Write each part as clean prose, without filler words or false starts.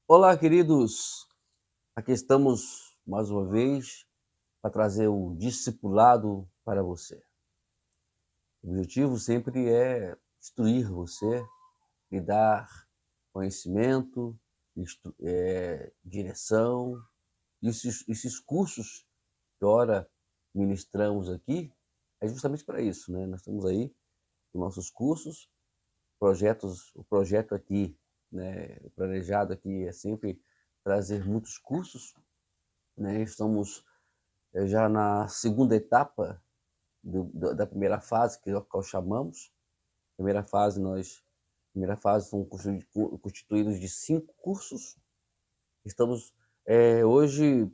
Olá, queridos. Aqui estamos mais uma vez para trazer o discipulado para você. O objetivo sempre é instruir você, lhe dar conhecimento, direção. Esses cursos que ora ministramos aqui é justamente para isso, né? Nós estamos aí com nossos cursos, o projeto aqui, né? O planejado aqui é sempre trazer muitos cursos, né? Estamos já na segunda etapa da primeira fase, que é o que nós chamamos. Primeira fase são constituídos de 5 cursos. Estamos hoje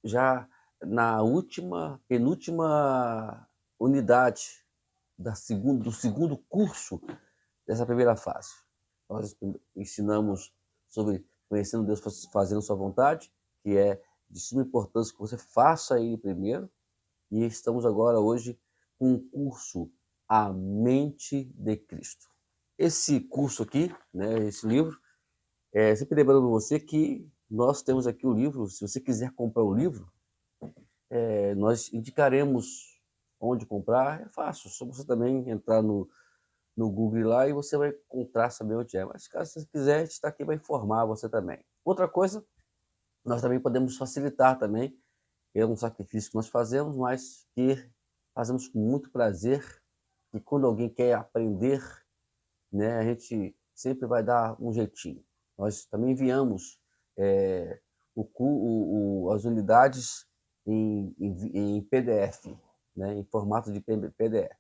já na penúltima unidade do segundo curso dessa primeira fase. Nós ensinamos sobre conhecendo Deus, fazendo sua vontade, que é de suma importância que você faça ele primeiro. E estamos agora hoje com um curso A Mente de Cristo. Esse curso aqui, né, esse livro, sempre lembrando você que nós temos aqui o livro. Se você quiser comprar o livro, nós indicaremos onde comprar. É fácil, só você também entrar no Google lá e você vai encontrar, saber onde é. Mas caso você quiser, a gente está aqui para informar você também. Outra coisa, nós também podemos facilitar também. É um sacrifício que nós fazemos, mas que fazemos com muito prazer. E quando alguém quer aprender, né, a gente sempre vai dar um jeitinho. Nós também enviamos as unidades em PDF, né, em formato de PDF.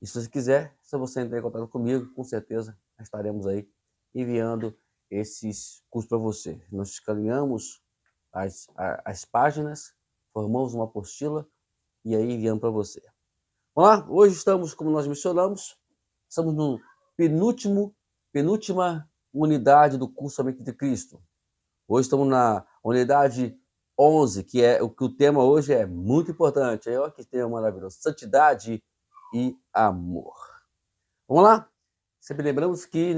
E se você quiser, se você entrar em contato comigo, com certeza estaremos aí enviando esses cursos para você. Nós escaneamos as páginas, formamos uma apostila e aí enviamos para você. Vamos lá? Hoje estamos, como nós mencionamos, estamos no penúltima unidade do curso A Mente de Cristo. Hoje estamos na unidade 11, que é o que o tema hoje é muito importante. Olha que tema maravilhoso: santidade e amor. Vamos lá? Sempre lembramos que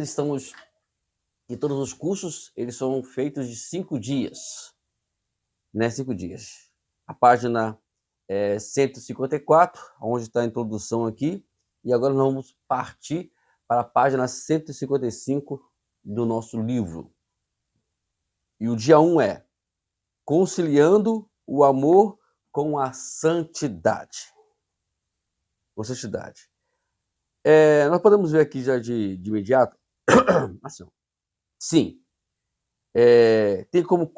todos os cursos eles são feitos de 5 dias, né? 5 dias. A página 154, onde está a introdução aqui, e agora nós vamos partir para a página 155 do nosso livro. E o dia 1 é conciliando o amor com a santidade. Com santidade. Nós podemos ver aqui já de imediato. Assim, sim. Tem como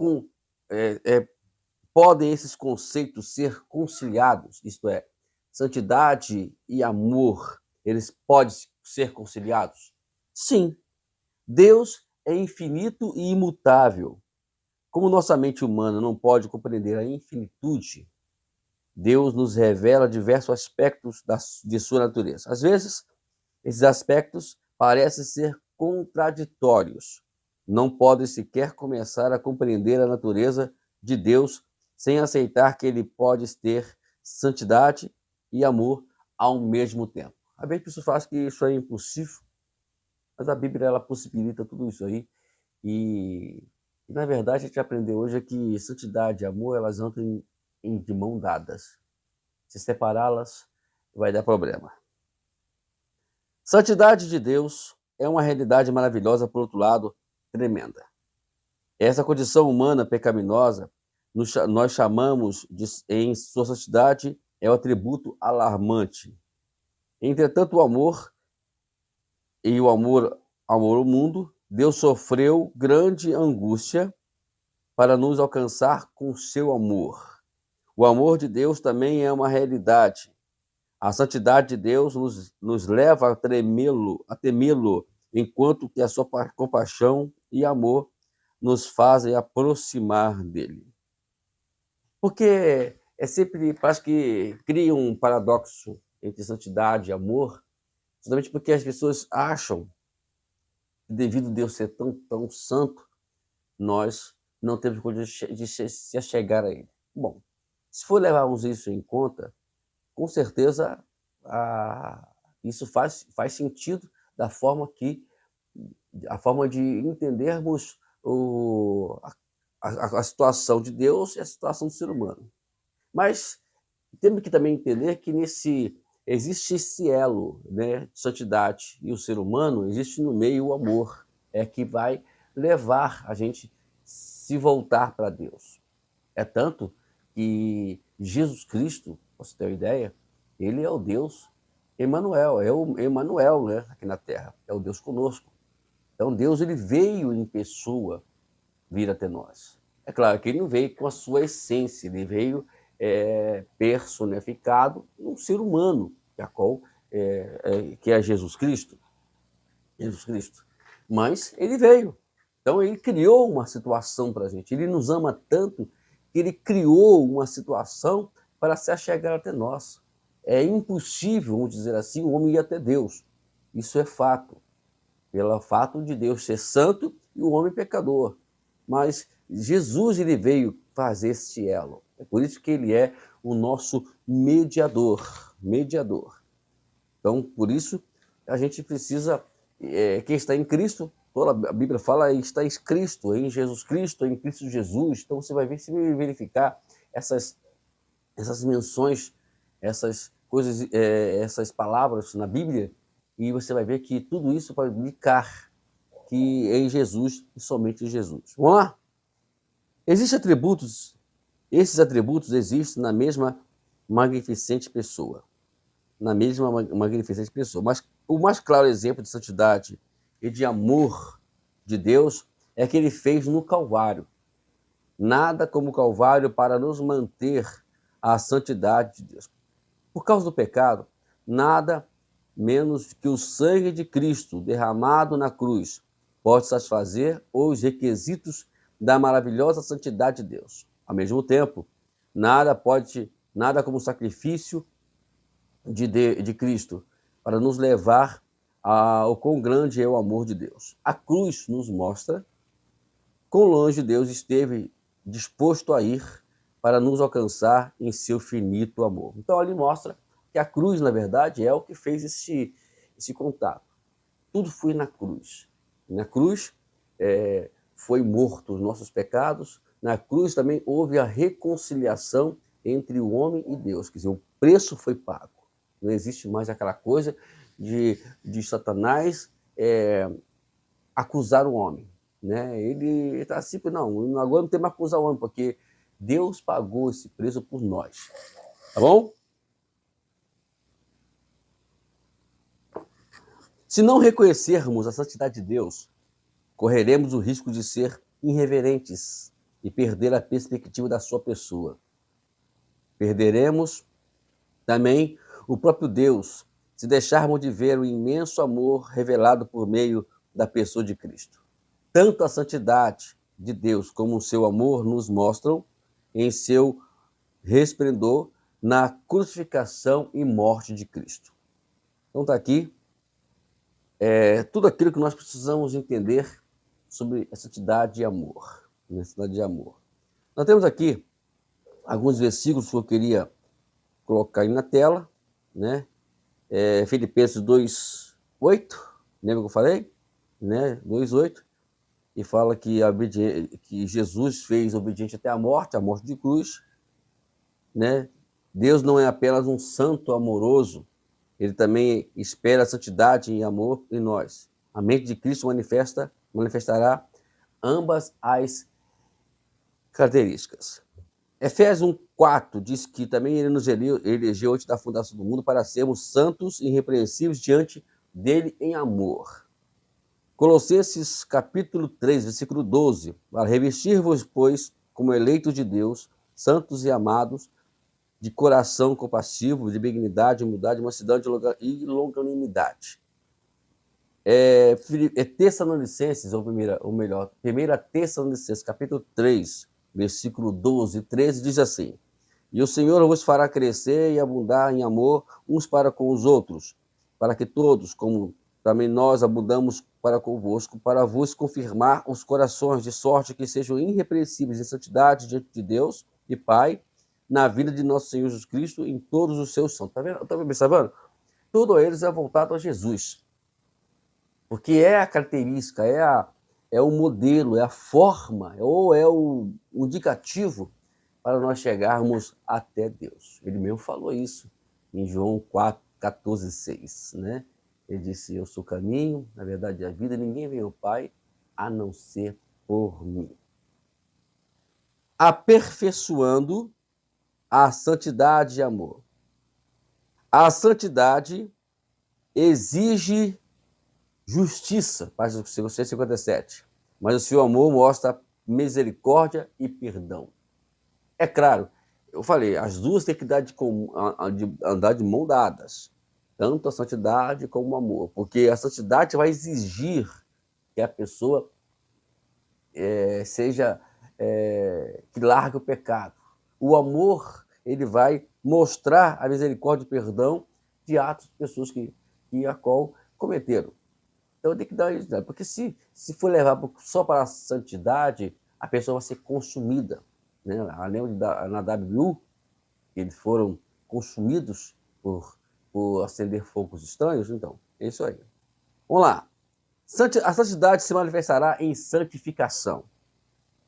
podem esses conceitos ser conciliados, isto é, santidade e amor, eles podem ser conciliados? Sim. Deus é infinito e imutável. Como nossa mente humana não pode compreender a infinitude, Deus nos revela diversos aspectos de sua natureza. Às vezes, esses aspectos parecem ser contraditórios. Não podem sequer começar a compreender a natureza de Deus sem aceitar que ele pode ter santidade e amor ao mesmo tempo. Às vezes, pessoas falam que isso é impossível, mas a Bíblia ela possibilita tudo isso aí. E na verdade, a gente aprendeu hoje que santidade e amor elas andam de mão dadas. Se separá-las, vai dar problema. Santidade de Deus é uma realidade maravilhosa, por outro lado, tremenda. Essa condição humana pecaminosa, nós chamamos em sua santidade, é o atributo alarmante. Entretanto, o amor ao mundo, Deus sofreu grande angústia para nos alcançar com seu amor. O amor de Deus também é uma realidade. A santidade de Deus nos leva a temê-lo, enquanto que a sua compaixão e amor nos fazem aproximar dele. Porque parece que cria um paradoxo entre santidade e amor, justamente porque as pessoas acham que, devido a Deus ser tão santo, nós não temos condições de se achegar a ele. Bom, se for levarmos isso em conta, com certeza isso faz sentido a forma de entendermos a situação de Deus e a situação do ser humano. Mas temos que também entender que existe esse elo, né, de santidade e o ser humano, existe no meio o amor, que vai levar a gente se voltar para Deus. É tanto que Jesus Cristo, para você ter uma ideia, ele é o Deus Emanuel, é o Emanuel, né, aqui na Terra, é o Deus conosco. Então Deus ele veio em pessoa vir até nós. É claro que ele não veio com a sua essência, ele veio personificado num ser humano, que é Jesus Cristo. Jesus Cristo. Mas ele veio. Então ele criou uma situação para a gente. Ele nos ama tanto que ele criou uma situação para se achegar até nós. É impossível, vamos dizer assim, o homem ir até Deus. Isso é fato. Pelo fato de Deus ser santo e o homem pecador. Mas Jesus ele veio fazer este elo. É por isso que ele é o nosso mediador. Mediador. Então, por isso, a gente precisa, quem está em Cristo, toda a Bíblia fala, está em Cristo, em Jesus Cristo, em Cristo Jesus. Então, você vai ver, se verificar essas menções, essas coisas, essas palavras na Bíblia, e você vai ver que tudo isso vai indicar que é em Jesus e somente em Jesus. Vamos lá? Existem atributos, esses atributos existem na mesma magnificente pessoa. Na mesma magnificente pessoa. Mas o mais claro exemplo de santidade e de amor de Deus é que ele fez no Calvário. Nada como o Calvário para nos manter a santidade de Deus. Por causa do pecado, nada menos que o sangue de Cristo derramado na cruz pode satisfazer os requisitos da maravilhosa santidade de Deus. Ao mesmo tempo, nada como o sacrifício de Cristo para nos levar ao quão grande é o amor de Deus. A cruz nos mostra quão longe Deus esteve disposto a ir para nos alcançar em seu finito amor. Então, ali mostra que a cruz, na verdade, é o que fez esse contato. Tudo foi na cruz. Na cruz foi morto os nossos pecados. Na cruz também houve a reconciliação entre o homem e Deus. Quer dizer, o preço foi pago. Não existe mais aquela coisa de Satanás acusar o homem. Né? Ele está assim, não, agora não tem mais que acusar o homem, porque Deus pagou esse preço por nós. Tá bom? Se não reconhecermos a santidade de Deus, correremos o risco de ser irreverentes e perder a perspectiva da sua pessoa. Perderemos também o próprio Deus, se deixarmos de ver o imenso amor revelado por meio da pessoa de Cristo. Tanto a santidade de Deus como o seu amor nos mostram em seu resplendor na crucificação e morte de Cristo. Então está aqui tudo aquilo que nós precisamos entender sobre a santidade e amor. A santidade e amor. Nós temos aqui alguns versículos que eu queria colocar aí na tela, né? Filipenses 2:8, lembra que eu falei? Né? 2:8, e fala que Jesus fez obediente até a morte de cruz, né? Deus não é apenas um santo amoroso, ele também espera a santidade e amor em nós. A mente de Cristo manifestará ambas as características. Efésios 1:4 diz que também ele nos elegeu antes da fundação do mundo para sermos santos e irrepreensíveis diante dele em amor. Colossenses capítulo 3, versículo 12, para revestir-vos, pois, como eleitos de Deus, santos e amados, de coração compassivo, de benignidade, humildade, mansidão e longanimidade. Tessalonicenses, ou melhor, 1 Tessalonicenses, capítulo 3, versículo 12 e 13, diz assim: E o Senhor vos fará crescer e abundar em amor uns para com os outros, para que todos, como também nós abundamos para convosco, para vos confirmar os corações, de sorte que sejam irrepreensíveis em santidade diante de Deus e Pai, na vida de nosso Senhor Jesus Cristo, em todos os seus santos. Está vendo? Está observando? Tudo eles é voltado a Jesus. Porque é a característica, é o modelo, é a forma, ou é o indicativo para nós chegarmos até Deus. Ele mesmo falou isso em João 4, 14, 6, né? Ele disse, eu sou o caminho, a verdade e a vida, ninguém vem ao Pai a não ser por mim. Aperfeiçoando a santidade e amor. A santidade exige justiça, página 157, mas o seu amor mostra misericórdia e perdão. É claro, eu falei, as duas têm que andar de mão dadas, tanto a santidade como o amor, porque a santidade vai exigir que a pessoa que largue o pecado. O amor, ele vai mostrar a misericórdia e perdão de atos de pessoas que a qual cometeram. Então tem que dar isso, porque se for levar só para a santidade, a pessoa vai ser consumida, né? Lembra na WU, eles foram consumidos por acender fogos estranhos? Então, é isso aí. Vamos lá. A santidade se manifestará em santificação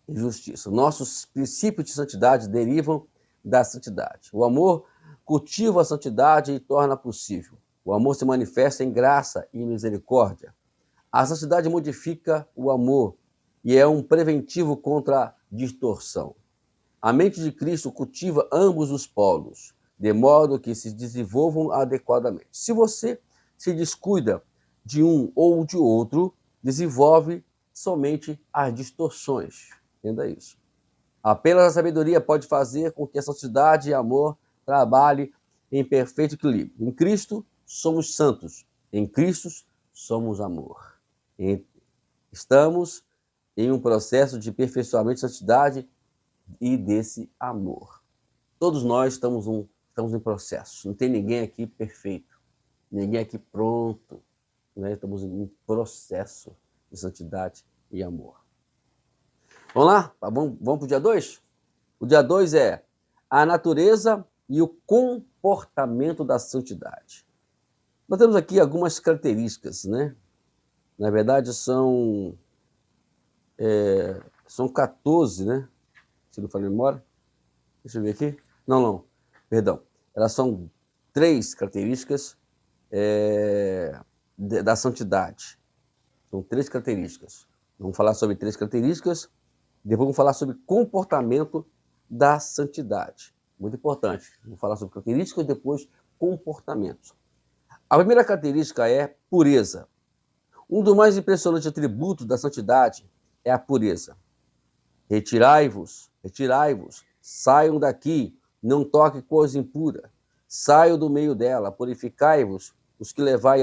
e justiça. Nossos princípios de santidade derivam da santidade. O amor cultiva a santidade e torna possível. O amor se manifesta em graça e misericórdia. A santidade modifica o amor e é um preventivo contra a distorção. A mente de Cristo cultiva ambos os polos, de modo que se desenvolvam adequadamente. Se você se descuida de um ou de outro, desenvolve somente as distorções. Entenda isso. Apenas a sabedoria pode fazer com que a santidade e amor trabalhem em perfeito equilíbrio. Em Cristo, somos santos. Em Cristo, somos amor. Estamos em um processo de aperfeiçoamento de santidade e desse amor. Todos nós estamos em processo. Não tem ninguém aqui perfeito, ninguém aqui pronto. Né? Estamos em um processo de santidade e amor. Vamos lá? Vamos para o dia 2? O dia 2 é a natureza e o comportamento da santidade. Nós temos aqui algumas características, né? Na verdade, são 14, né? Se não falei memória. Deixa eu ver aqui. Não, perdão. Elas são 3 características da santidade. São 3 características. Vamos falar sobre 3 características, depois vamos falar sobre comportamento da santidade. Muito importante. Vamos falar sobre características e depois comportamentos. A primeira característica é pureza. Um dos mais impressionantes atributos da santidade é a pureza. Retirai-vos, saiam daqui, não toque coisa impura. Saiam do meio dela, purificai-vos, os que levai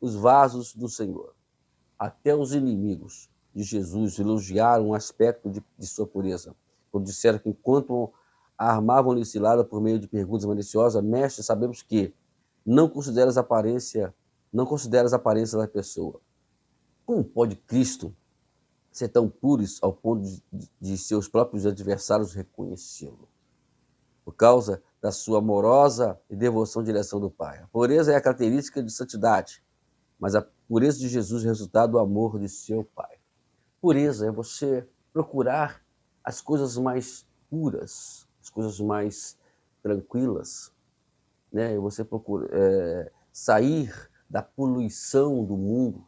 os vasos do Senhor. Até os inimigos de Jesus elogiaram um aspecto de sua pureza, quando disseram que enquanto armavam-lhe cilada por meio de perguntas maliciosas, mestre, sabemos que não consideras a aparência da pessoa. Como pode Cristo ser tão puros ao ponto de seus próprios adversários reconhecê-lo? Por causa da sua amorosa e devoção em direção do Pai. A pureza é a característica de santidade, mas a pureza de Jesus é o resultado do amor de seu Pai. Pureza é você procurar as coisas mais puras, as coisas mais tranquilas, né? Você procura sair da poluição do mundo,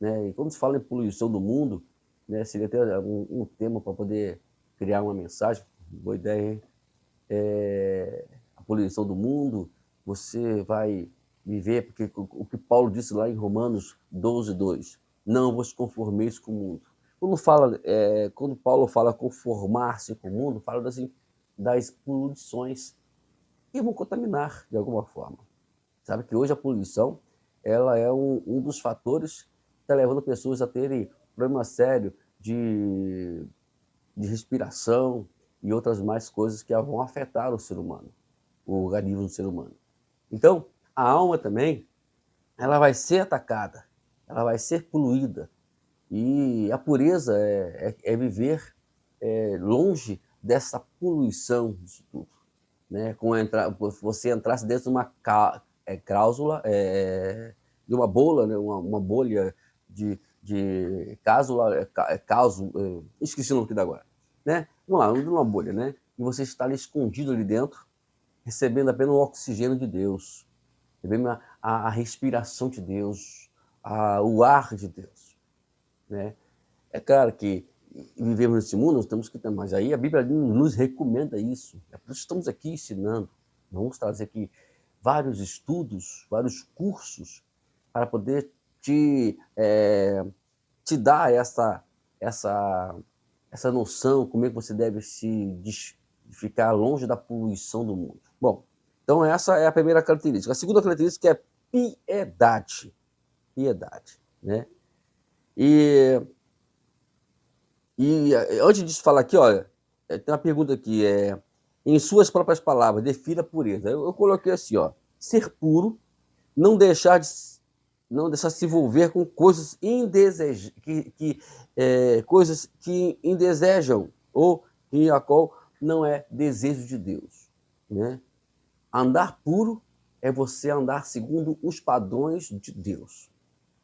né? E quando se fala em poluição do mundo, né, seria até um tema para poder criar uma mensagem, boa ideia, hein? A poluição do mundo, você vai viver, porque o que Paulo disse lá em Romanos 12, 2, não vos conformeis com o mundo. Quando Paulo fala conformar-se com o mundo, fala das poluições que vão contaminar de alguma forma. Sabe que hoje a poluição ela é um dos fatores que está levando pessoas a terem problema sério de respiração e outras mais coisas que vão afetar o ser humano, o organismo do ser humano. Então, a alma também, ela vai ser atacada, ela vai ser poluída. E a pureza é viver longe dessa poluição disso tudo. Né? Como você entrasse dentro de uma cláusula, de uma bolha, né? uma bolha de esqueci o nome aqui da agora, né? Vamos lá, uma bolha, né? E você está ali escondido ali dentro, recebendo apenas o oxigênio de Deus, recebendo a respiração de Deus, o ar de Deus, né? É claro que vivemos nesse mundo, nós temos que ter, mas aí a Bíblia nos recomenda isso. É por isso que estamos aqui ensinando. Vamos trazer aqui vários estudos, vários cursos para poder te dar essa noção, como é que você deve ficar longe da poluição do mundo. Bom, então essa é a primeira característica. A segunda característica é piedade. Piedade, né? E antes de falar aqui, olha, tem uma pergunta aqui, em suas próprias palavras, defina a pureza. Eu coloquei assim, ó, ser puro, não deixar se envolver com coisas coisas que indesejam ou em a qual não é desejo de Deus, né? Andar puro é você andar segundo os padrões de Deus.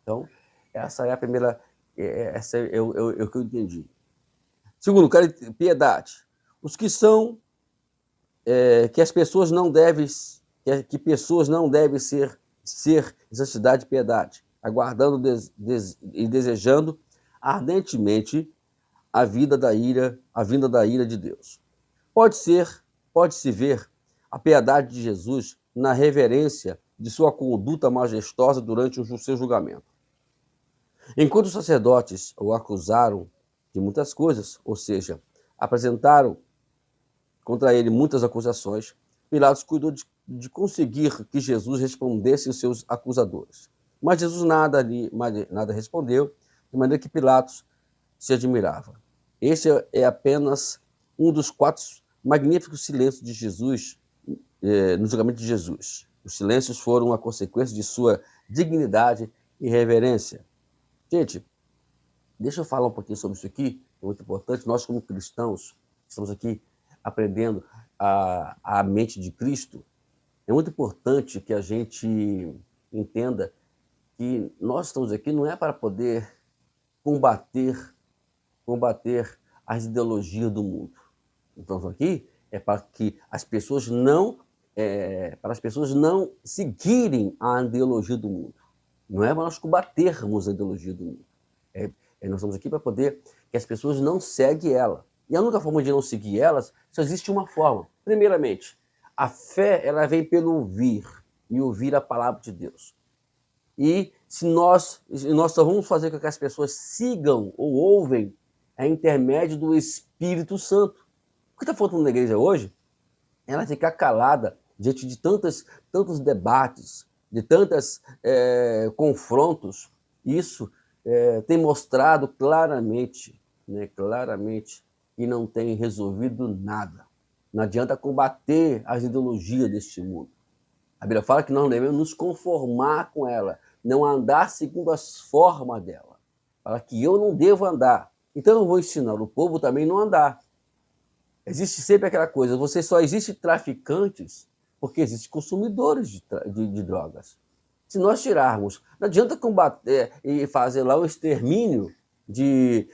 Então, essa é a primeira, essa é o que eu entendi. Segundo, piedade. Os que são que as pessoas não devem que pessoas não devem ser santidade e piedade, aguardando e desejando ardentemente a vinda da ira de Deus. Pode-se ver a piedade de Jesus na reverência de sua conduta majestosa durante o seu julgamento. Enquanto os sacerdotes o acusaram de muitas coisas, ou seja, apresentaram contra ele muitas acusações, Pilatos cuidou de conseguir que Jesus respondesse aos seus acusadores. Mas Jesus nada respondeu, de maneira que Pilatos se admirava. Este é apenas um dos 4 magníficos silêncios de Jesus no julgamento de Jesus. Os silêncios foram a consequência de sua dignidade e reverência. Gente, deixa eu falar um pouquinho sobre isso aqui, é muito importante. Nós, como cristãos, estamos aqui aprendendo a mente de Cristo. É muito importante que a gente entenda que nós estamos aqui não é para poder combater as ideologias do mundo. Então, aqui é para que as pessoas não seguirem a ideologia do mundo. Não é para nós combatermos a ideologia do mundo. Nós estamos aqui para poder que as pessoas não seguem ela. E a única forma de não seguir elas, só existe uma forma. Primeiramente, a fé ela vem pelo ouvir, e ouvir a palavra de Deus. E se nós só vamos fazer com que as pessoas sigam ou ouvem a intermédio do Espírito Santo. O que está faltando na igreja hoje? Ela ficar calada diante de tantos debates, de tantos confrontos. Isso tem mostrado claramente, né, que não tem resolvido nada. Não adianta combater as ideologias deste mundo. A Bíblia fala que nós devemos nos conformar com ela, não andar segundo as formas dela. Fala que eu não devo andar. Então eu vou ensinar o povo também não andar. Existe sempre aquela coisa, você só existe traficantes porque existem consumidores de drogas. Se nós tirarmos, não adianta combater e fazer lá o extermínio de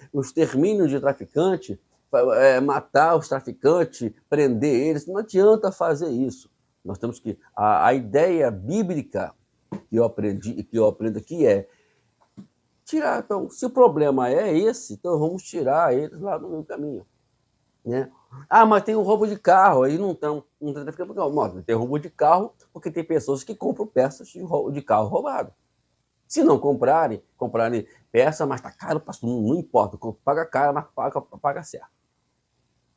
traficante, matar os traficantes, prender eles, não adianta fazer isso. Nós temos que a ideia bíblica que eu aprendo aqui é tirar. Então, se o problema é esse, então vamos tirar eles lá do meio caminho, né? Mas tem um roubo de carro, aí não tem traficante. Não, tem roubo de carro porque tem pessoas que compram peças de carro roubado. Se não comprarem peça, mas tá caro, pastor, não importa, paga caro, mas paga certo.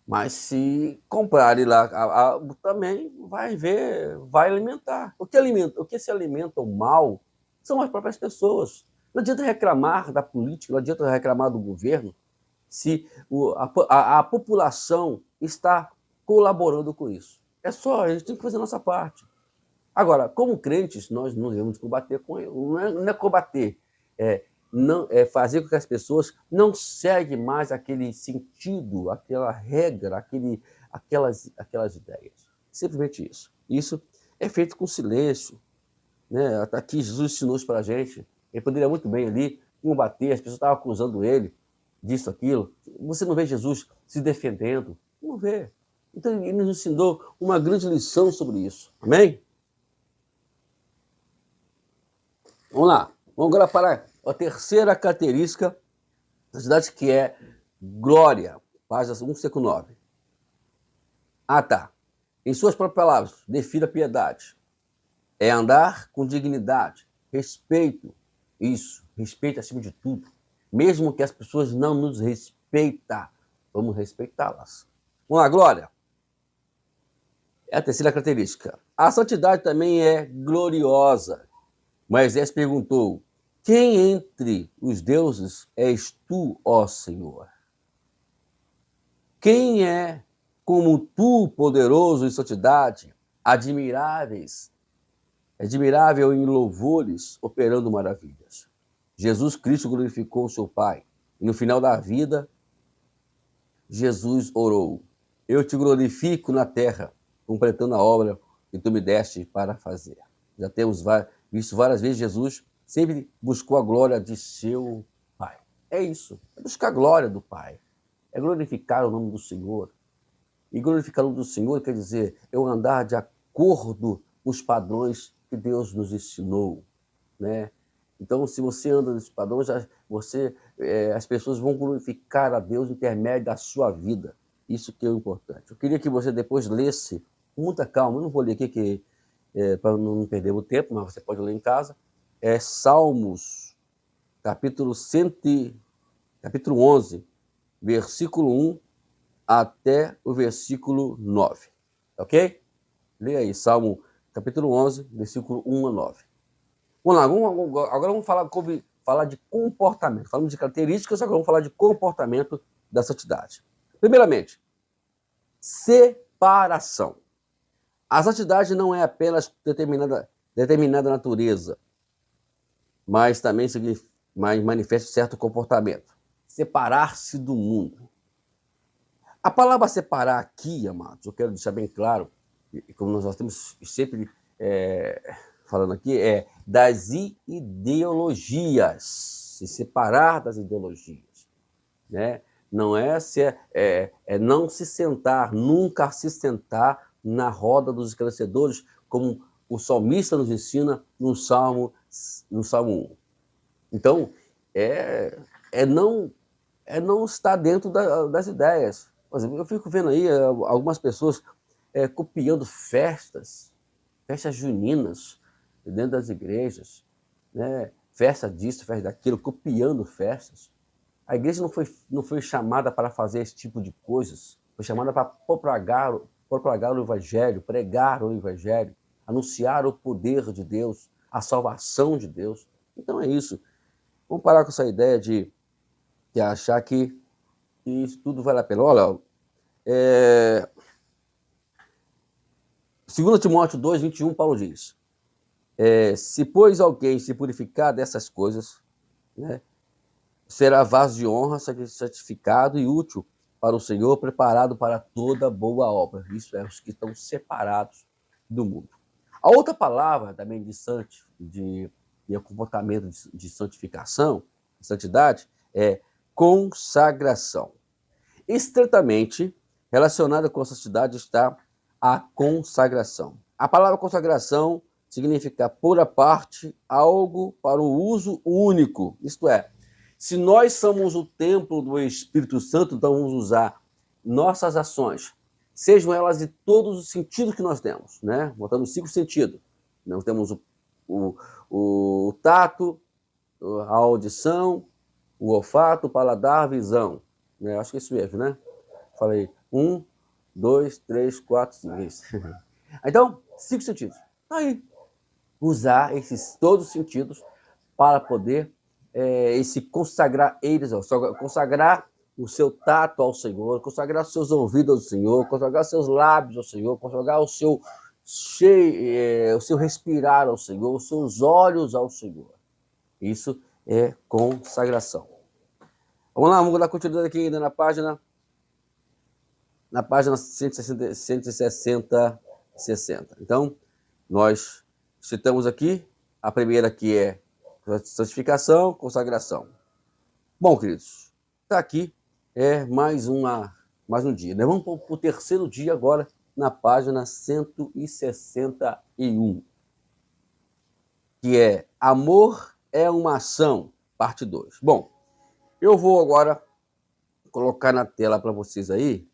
Mas se comprarem lá, também vai alimentar. O que se alimenta o mal são as próprias pessoas. Não adianta reclamar da política, não adianta reclamar do governo, se a população está colaborando com isso. É só, a gente tem que fazer a nossa parte. Agora, como crentes, nós não devemos combater com ele. Não é combater, é fazer com que as pessoas não seguem mais aquele sentido, aquela regra, aquelas ideias. Simplesmente isso. Isso é feito com silêncio, né? Aqui Jesus ensinou isso para a gente. Ele poderia muito bem ali combater, as pessoas estavam acusando ele disso, aquilo. Você não vê Jesus se defendendo? Não vê. Então ele nos ensinou uma grande lição sobre isso. Amém? Vamos lá. Vamos agora para a terceira característica da cidade, que é glória. Página 159. Ah, tá. Em suas próprias palavras, defina a piedade. É andar com dignidade, respeito. Isso, respeito acima de tudo. Mesmo que as pessoas não nos respeitem, vamos respeitá-las. Vamos lá, glória. É a terceira característica. A santidade também é gloriosa. Moisés perguntou: quem entre os deuses és tu, ó Senhor? Quem é como tu, poderoso em santidade, admirável em louvores, operando maravilhas? Jesus Cristo glorificou o seu Pai. E no final da vida, Jesus orou: eu te glorifico na terra, completando a obra que tu me deste para fazer. Já temos visto várias vezes Jesus sempre buscou a glória de seu Pai. É isso, é buscar a glória do Pai, é glorificar o nome do Senhor. E glorificar o nome do Senhor quer dizer eu andar de acordo com os padrões que Deus nos ensinou, né? Então, se você anda nesses padrões, as pessoas vão glorificar a Deus no intermédio da sua vida. Isso que é o importante. Eu queria que você depois lesse com muita calma. Eu não vou ler aqui para não perder o tempo, mas você pode ler em casa. É Salmos, capítulo 11, versículo 1 até o versículo 9. Ok? Leia aí, Salmo capítulo 11, versículo 1 a 9. Vamos lá, agora vamos falar de comportamento. Falamos de características, agora vamos falar de comportamento da santidade. Primeiramente, separação. A santidade não é apenas determinada natureza, mas também manifesta certo comportamento. Separar-se do mundo. A palavra separar aqui, amados, eu quero deixar bem claro, e como nós temos sempre falando aqui, é das ideologias, se separar das ideologias, né? Não não se sentar, nunca se sentar na roda dos esclarecedores, como o salmista nos ensina no Salmo 1. Então, não estar dentro das ideias. Por exemplo, eu fico vendo aí algumas pessoas copiando festas juninas dentro das igrejas, né? Festa disso, festa daquilo, copiando festas. A igreja não foi chamada para fazer esse tipo de coisas, foi chamada para propagar o evangelho, pregar o evangelho, anunciar o poder de Deus, a salvação de Deus. Então é isso. Vamos parar com essa ideia de achar que isso tudo vale a pena. Olha, 2 Timóteo 2, 21, Paulo diz: se, pois, alguém se purificar dessas coisas, né, será vaso de honra, santificado e útil para o Senhor, preparado para toda boa obra. Isso é os que estão separados do mundo. A outra palavra também de comportamento de santificação, de santidade, é consagração. Estreitamente relacionada com a santidade está a consagração. A palavra consagração significa pôr à parte algo para o uso único. Isto é, se nós somos o templo do Espírito Santo, então vamos usar nossas ações, sejam elas de todos os sentidos que nós temos, né? Botando 5 sentidos. Nós temos o tato, a audição, o olfato, o paladar, a visão. Né? Acho que é isso mesmo, né? Falei 1, 2, 3, 4, 5. Então, 5 sentidos. Aí, usar todos os sentidos para poder se consagrar eles, consagrar o seu tato ao Senhor, consagrar os seus ouvidos ao Senhor, consagrar os seus lábios ao Senhor, consagrar o seu respirar ao Senhor, os seus olhos ao Senhor. Isso é consagração. Vamos lá, vamos dar continuidade aqui ainda na página 160. Então, nós citamos aqui, a primeira que é Santificação, consagração. Bom, queridos, está aqui mais um dia. Nós vamos para o terceiro dia agora, na página 161, que é Amor é uma Ação, parte 2. Bom, eu vou agora colocar na tela para vocês aí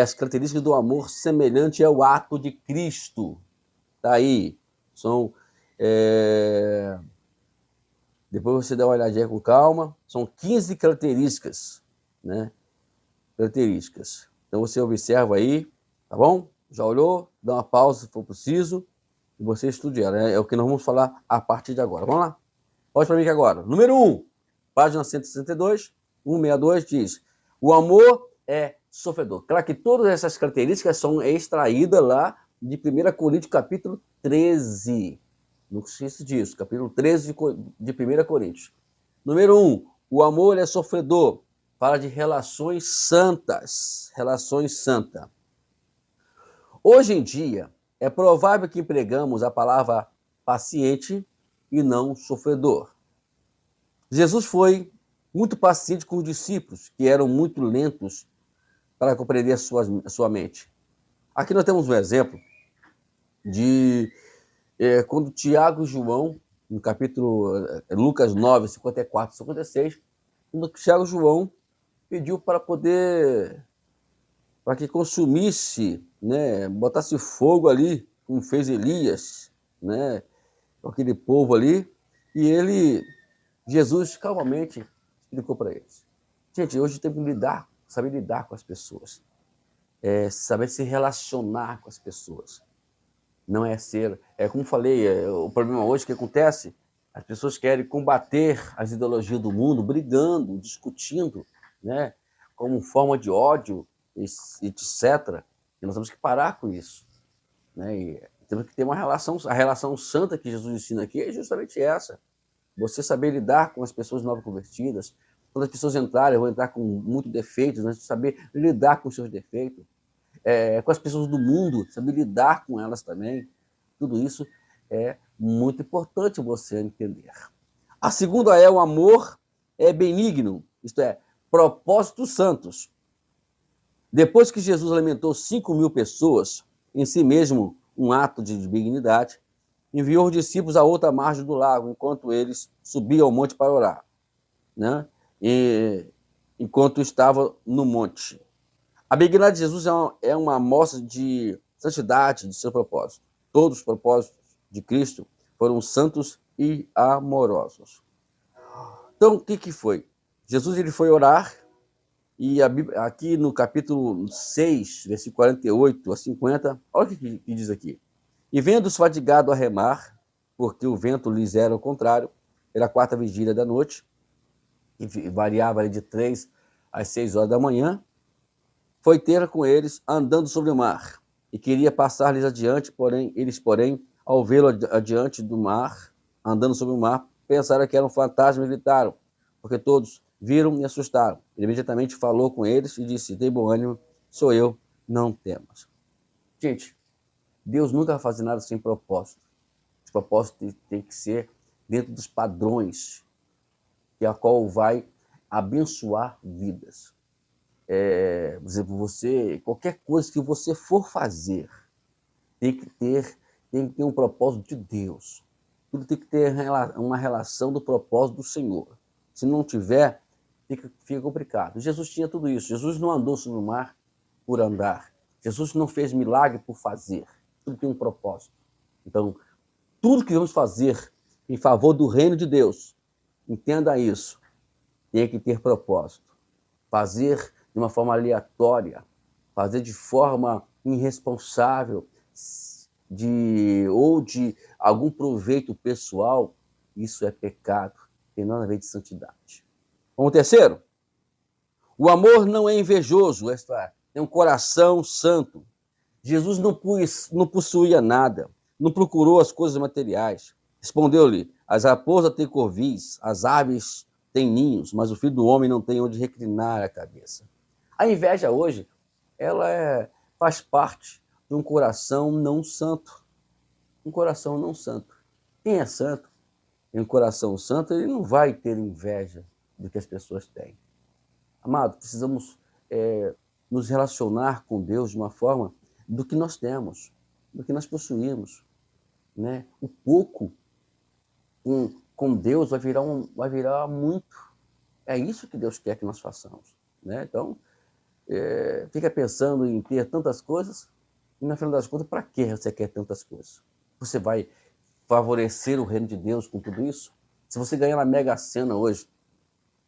as características do amor semelhante ao ato de Cristo. Tá aí. São... Depois você dá uma olhadinha com calma. São 15 características, né? Características. Então você observa aí, tá bom? Já olhou? Dá uma pausa se for preciso. E você estude ela. É o que nós vamos falar a partir de agora. Vamos lá? Pode para mim que agora. Número 1, página 162, 162 diz: o amor é sofredor. Claro que todas essas características são extraídas lá de 1 Coríntios, capítulo 13. Não esqueça disso, capítulo 13 de 1 Coríntios. Número 1, o amor é sofredor. Fala de relações santas. Relações santas. Hoje em dia, é provável que empregamos a palavra paciente e não sofredor. Jesus foi muito paciente com os discípulos, que eram muito lentos para compreender a sua mente. Aqui nós temos um exemplo de quando Tiago e João, no capítulo Lucas 9, 54 e 56, quando Tiago e João pediu para que consumisse, né, botasse fogo ali, como fez Elias, né, com aquele povo ali, e Jesus calmamente explicou para eles. Gente, hoje tem que saber lidar com as pessoas, saber se relacionar com as pessoas. Não é ser... como falei, o problema hoje que acontece, as pessoas querem combater as ideologias do mundo, brigando, discutindo, né, como forma de ódio, etc. E nós temos que parar com isso, né? E temos que ter uma relação... A relação santa que Jesus ensina aqui é justamente essa. Você saber lidar com as pessoas novas convertidas. Quando as pessoas entrarem, vão entrar com muitos defeitos, né? Saber lidar com os seus defeitos. Com as pessoas do mundo, saber lidar com elas também. Tudo isso é muito importante você entender. A segunda o amor é benigno, isto é, propósitos santos. Depois que Jesus alimentou 5.000 pessoas, em si mesmo um ato de benignidade, enviou os discípulos à outra margem do lago, enquanto eles subiam ao monte para orar, né? Enquanto estava no monte. A benignidade de Jesus é uma amostra de santidade de seu propósito. Todos os propósitos de Cristo foram santos e amorosos. Então, o que foi? Jesus ele foi orar, e aqui no capítulo 6, versículo 48 a 50, olha o que diz aqui. E vendo-os fatigados a remar, porque o vento lhes era ao contrário, era a 4ª vigília da noite, que variava de 3 às 6 horas da manhã, foi ter com eles andando sobre o mar, e queria passar-lhes adiante, eles, ao vê-lo adiante do mar, andando sobre o mar, pensaram que era um fantasma e gritaram, porque todos viram e assustaram. Ele imediatamente falou com eles e disse: "Tem bom ânimo, sou eu, não temas." Gente, Deus nunca vai fazer nada sem propósito. Os propósitos tem que ser dentro dos padrões, que é a qual vai abençoar vidas. Por exemplo, qualquer coisa que você for fazer, tem que ter um propósito de Deus. Tudo tem que ter uma relação do propósito do Senhor. Se não tiver, fica complicado. Jesus tinha tudo isso. Jesus não andou sobre o mar por andar. Jesus não fez milagre por fazer. Tudo tem um propósito. Então, tudo que vamos fazer em favor do reino de Deus, entenda isso, tem que ter propósito. Fazer de uma forma aleatória, fazer de forma irresponsável, ou de algum proveito pessoal, isso é pecado, tem nada a ver de santidade. Vamos ao terceiro? O amor não é invejoso, tem um coração santo. Jesus não possuía nada, não procurou as coisas materiais. Respondeu-lhe: as raposas têm corvis, as aves têm ninhos, mas o filho do homem não tem onde reclinar a cabeça. A inveja hoje, ela faz parte de um coração não santo. Um coração não santo. Quem é santo em um coração santo, ele não vai ter inveja do que as pessoas têm. Amado, precisamos nos relacionar com Deus de uma forma do que nós temos, do que nós possuímos, né? O pouco com Deus vai virar muito. É isso que Deus quer que nós façamos, né? Então, fica pensando em ter tantas coisas e, no final das contas, para que você quer tantas coisas? Você vai favorecer o reino de Deus com tudo isso? Se você ganhar na Mega Sena hoje,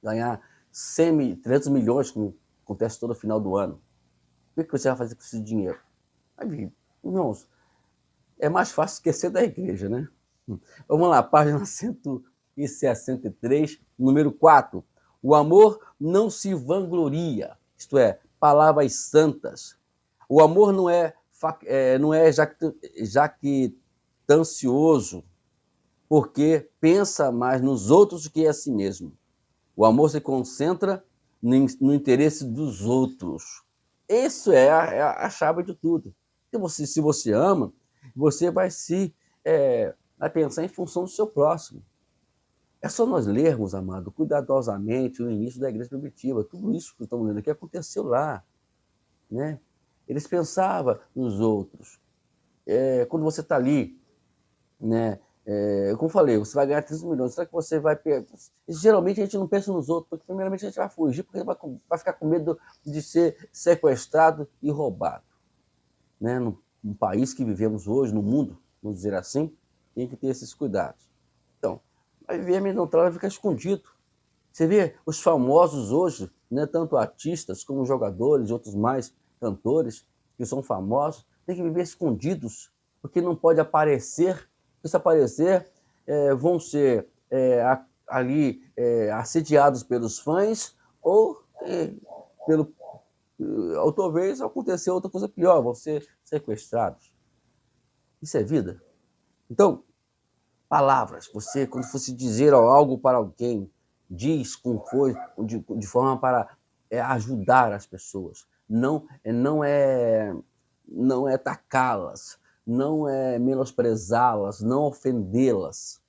ganhar 300 milhões, como acontece todo final do ano, o que você vai fazer com esse dinheiro? Aí, irmãos, é mais fácil esquecer da igreja, né? Vamos lá, página 163, número 4. O amor não se vangloria, isto é, palavras santas. O amor não é jactancioso, porque pensa mais nos outros do que a si mesmo. O amor se concentra no interesse dos outros. Isso é a chave de tudo. Se você ama, você vai pensar em função do seu próximo. É só nós lermos, amado, cuidadosamente o início da igreja primitiva. Tudo isso que estamos lendo aqui aconteceu lá, né? Eles pensavam nos outros. Quando você está ali, né? Como eu falei, você vai ganhar 30 milhões. Será que você vai... Geralmente a gente não pensa nos outros, porque primeiramente a gente vai fugir, porque vai ficar com medo de ser sequestrado e roubado, né? No país que vivemos hoje, no mundo, vamos dizer assim, tem que ter esses cuidados. Então, vai viver a mental, vai ficar escondido. Você vê os famosos hoje, né, tanto artistas como jogadores, outros mais cantores, que são famosos, tem que viver escondidos, porque não pode aparecer, porque se aparecer, vão ser ali assediados pelos fãs, ou ou talvez acontecer outra coisa pior, vão ser sequestrados. Isso é vida. Então, palavras, você, quando fosse dizer algo para alguém, diz com força, de forma para ajudar as pessoas. Não é atacá-las, não é menosprezá-las, não ofendê-las.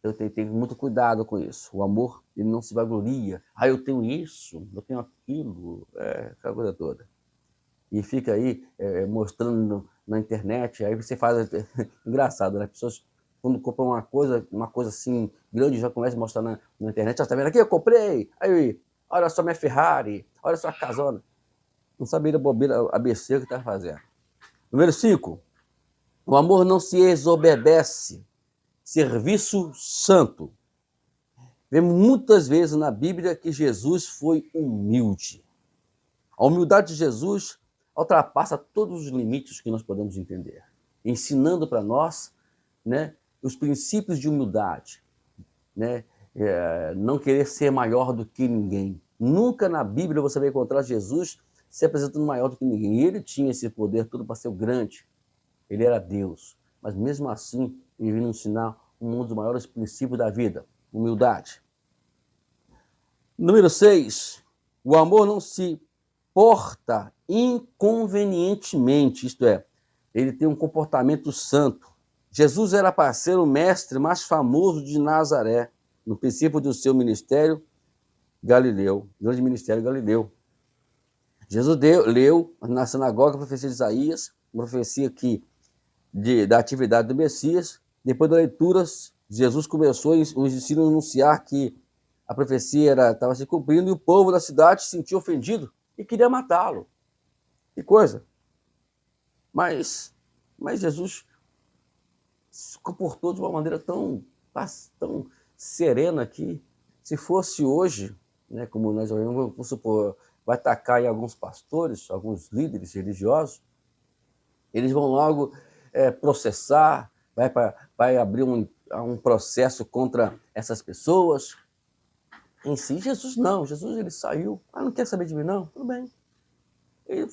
Eu tenho muito cuidado com isso. O amor, ele não se vangloria. Eu tenho isso, eu tenho aquilo, aquela coisa toda. E fica aí mostrando na internet, aí você faz... Engraçado, né? Pessoas, quando compram uma coisa assim, grande, já começa a mostrar na internet. Tá vendo aqui? Eu comprei! Aí, olha só minha Ferrari, olha só a casona. Não sabia da bobeira, a besteira que tá fazendo. Número 5. O amor não se exorbece. Serviço santo. Vemos muitas vezes na Bíblia que Jesus foi humilde. A humildade de Jesus ultrapassa todos os limites que nós podemos entender, ensinando para nós, né, os princípios de humildade, né, não querer ser maior do que ninguém. Nunca na Bíblia você vai encontrar Jesus se apresentando maior do que ninguém. E ele tinha esse poder todo para ser o grande. Ele era Deus. Mas mesmo assim, ele veio nos ensinar um dos maiores princípios da vida, humildade. Número 6. O amor não se porta inconvenientemente, isto é, ele tem um comportamento santo. Jesus era para ser o mestre mais famoso de Nazaré, no princípio do seu ministério Galileu, grande ministério Galileu. Jesus leu na sinagoga a profecia de Isaías, profecia da atividade do Messias. Depois da leitura, Jesus começou os ensinos a anunciar que a profecia estava se cumprindo e o povo da cidade se sentiu ofendido e queria matá-lo. Que coisa! Mas Jesus se comportou de uma maneira tão serena que, se fosse hoje, né, como nós vamos supor, vai atacar em alguns pastores, alguns líderes religiosos, eles vão logo processar, vai abrir um processo contra essas pessoas. Em si, Jesus não. Jesus, ele saiu. Não quer saber de mim, não? Tudo bem. Ele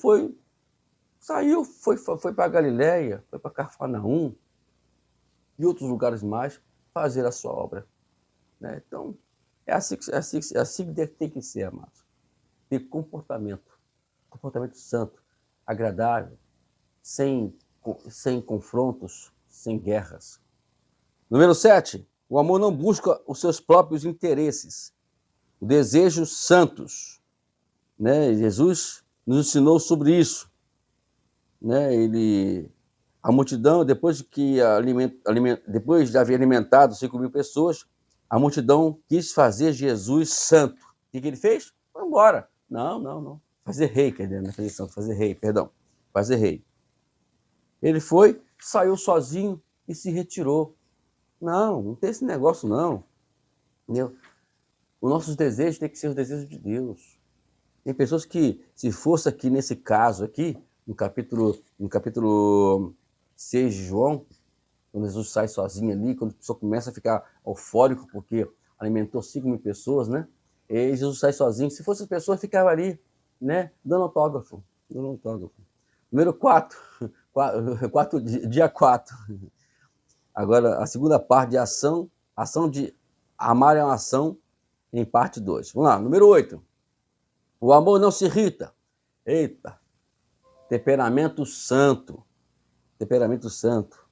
saiu, foi para a Galileia, foi para Cafarnaum e outros lugares mais fazer a sua obra, né? Então, é assim que tem que ser, amado. Ter comportamento santo, agradável, sem confrontos, sem guerras. Número 7. O amor não busca os seus próprios interesses, desejos santos, né? Jesus nos ensinou sobre isso, né? A multidão, depois depois de haver alimentado 5.000 pessoas, a multidão quis fazer Jesus santo. O que ele fez? Foi embora. Não, não, não. Fazer rei, quer dizer, não é fazer santo, fazer rei, perdão. Fazer rei. Ele foi, saiu sozinho e se retirou. Não, não tem esse negócio, não. Entendeu? Os nossos desejos têm que ser os desejos de Deus. Tem pessoas que, se fosse aqui nesse caso aqui, no capítulo 6 de João, quando Jesus sai sozinho ali, quando a pessoa começa a ficar eufórico porque alimentou 5.000 pessoas, né? E Jesus sai sozinho. Se fosse a pessoa, ficava ali, né? Dando autógrafo. Dando autógrafo. Número 4. Dia 4. Agora, a segunda parte de ação de amar é uma ação, em parte 2. Vamos lá, número 8. O amor não se irrita. Eita. Temperamento santo. Temperamento santo.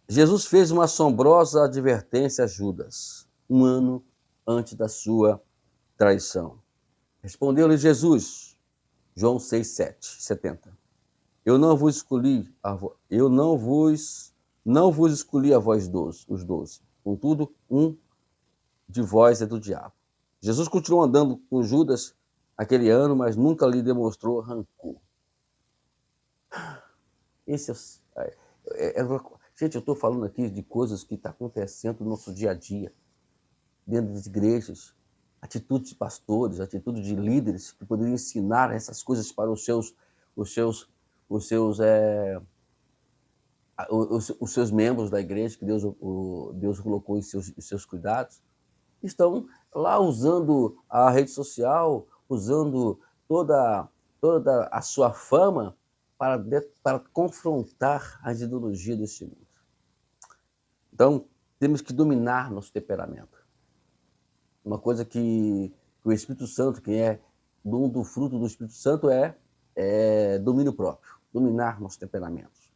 Jesus fez uma assombrosa advertência a Judas, um ano antes da sua traição. Respondeu-lhe Jesus, João 6:70. Eu não vos escolhi a vós os 12. Contudo, um de vós é do diabo. Jesus continuou andando com Judas aquele ano, mas nunca lhe demonstrou rancor. Esse gente, eu estou falando aqui de coisas que estão acontecendo no nosso dia a dia, dentro das igrejas, atitudes de pastores, atitudes de líderes que poderiam ensinar essas coisas para os seus membros da igreja, que Deus colocou em seus cuidados, estão lá usando a rede social, usando toda a sua fama para confrontar as ideologias deste mundo. Então, temos que dominar nosso temperamento. Uma coisa que o Espírito Santo, que é um do fruto do Espírito Santo, é domínio próprio, dominar nossos temperamentos.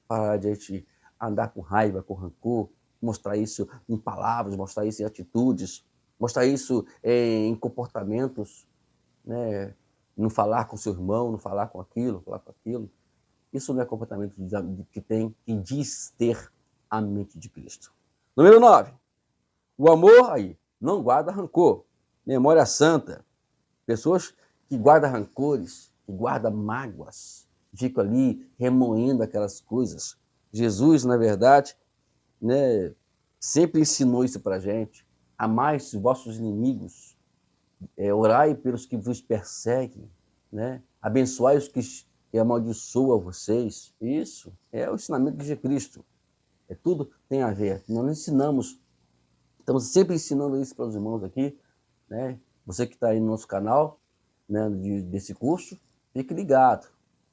Parar de a gente andar com raiva, com rancor, mostrar isso em palavras, mostrar isso em atitudes, mostrar isso em comportamentos, né? Não falar com seu irmão, não falar com aquilo, falar com aquilo. Isso não é comportamento que diz ter a mente de Cristo. Número 9. O amor aí não guarda rancor. Memória santa. Pessoas que guardam rancores, que guardam mágoas, ficam ali remoendo aquelas coisas. Jesus, na verdade, né, sempre ensinou isso para a gente. Amai os vossos inimigos, orai pelos que vos perseguem, né? Abençoai os que amaldiçoam vocês. Isso é o ensinamento de Cristo. Tudo tem a ver. Nós ensinamos, estamos sempre ensinando isso para os irmãos aqui, né? Você que está aí no nosso canal, né, desse curso, fique ligado.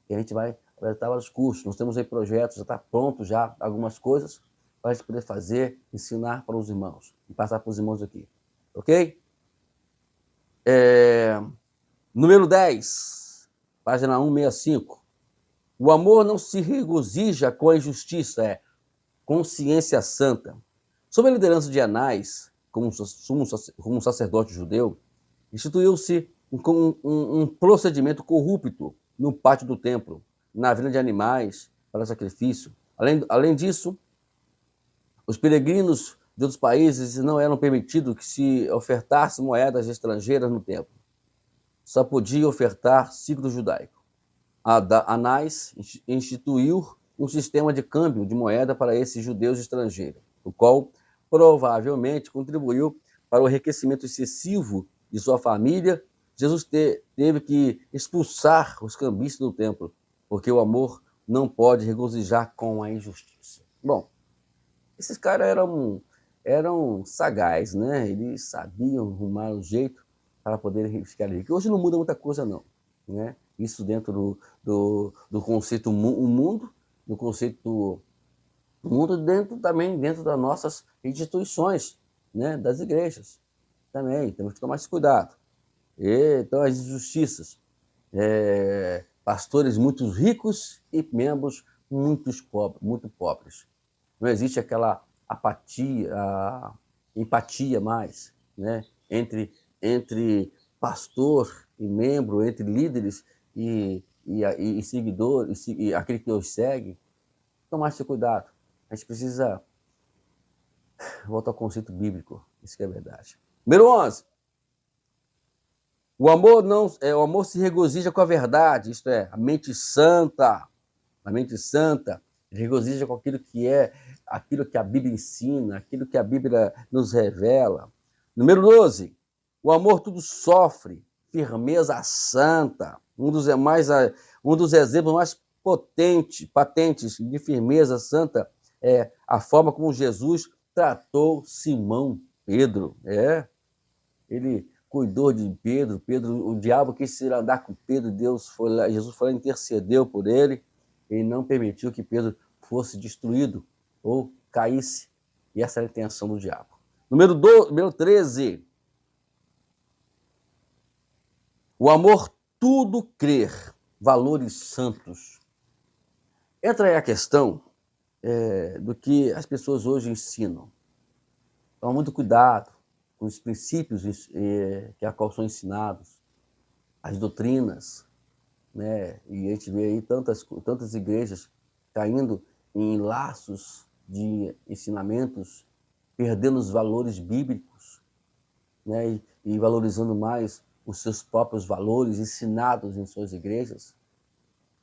E a gente vai apresentar vários cursos. Nós temos aí projetos, já está pronto já algumas coisas para a gente poder fazer, ensinar para os irmãos e passar para os irmãos aqui. Ok? Número 10, página 165. O amor não se regozija com a injustiça, consciência santa. Sob a liderança de Anás, como sacerdote judeu, instituiu-se um procedimento corrupto no pátio do templo, na venda de animais para sacrifício. Além disso, os peregrinos de outros países não eram permitidos que se ofertasse moedas estrangeiras no templo. Só podia ofertar signo judaico. Anás instituiu um sistema de câmbio de moeda para esses judeus estrangeiros, o qual provavelmente contribuiu para o enriquecimento excessivo de sua família. Jesus teve que expulsar os cambistas do templo, porque o amor não pode regozijar com a injustiça. Bom, esses caras eram sagazes, né? Eles sabiam arrumar um jeito para poderem ficar ali. Que hoje não muda muita coisa, não, né? Isso dentro do conceito mundo, do conceito mundo também dentro das nossas instituições, né? Das igrejas. Também temos que tomar esse cuidado. Então, as injustiças. Pastores muito ricos e membros muito pobres. não existe aquela apatia, empatia mais, né? Entre pastor e membro, entre líderes e seguidores, e aquele que os segue. Tomar esse cuidado. A gente precisa voltar ao conceito bíblico, isso que é verdade. Número 11. O amor se regozija com a verdade, isto é, a mente santa regozija com aquilo que a Bíblia ensina, aquilo que a Bíblia nos revela. Número 12. O amor tudo sofre, firmeza santa. Um dos exemplos mais patentes de firmeza santa é a forma como Jesus tratou Simão Pedro. Ele cuidou de Pedro, o diabo quis andar com Pedro, Jesus foi lá, intercedeu por ele, e não permitiu que Pedro fosse destruído ou caísse. E essa era a intenção do diabo. Número 13. O amor tudo crer, valores santos. Entra aí a questão do que as pessoas hoje ensinam. Toma muito cuidado com os princípios a qual são ensinados, as doutrinas, né? E a gente vê aí tantas igrejas caindo em laços de ensinamentos, perdendo os valores bíblicos, né? E valorizando mais os seus próprios valores ensinados em suas igrejas.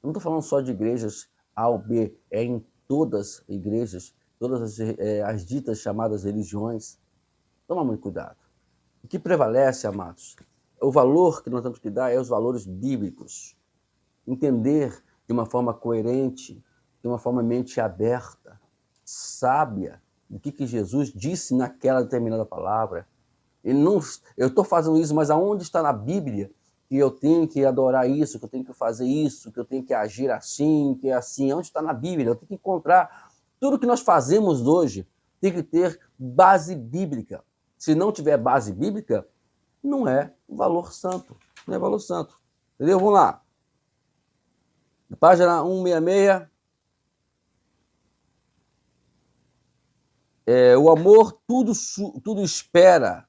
Não estou falando só de igrejas A ou B, é em todas as igrejas, todas as ditas chamadas religiões. Toma muito cuidado. O que prevalece, amados, o valor que nós temos que dar é os valores bíblicos. Entender de uma forma coerente, de uma forma mente aberta, sábia, o que Jesus disse naquela determinada palavra. Eu estou fazendo isso, mas aonde está na Bíblia que eu tenho que adorar isso, que eu tenho que fazer isso, que eu tenho que agir assim, que é assim? Onde está na Bíblia? Eu tenho que encontrar. Tudo que nós fazemos hoje tem que ter base bíblica. Se não tiver base bíblica, não é valor santo. Não é valor santo. Entendeu? Vamos lá. Página 166. O amor tudo espera.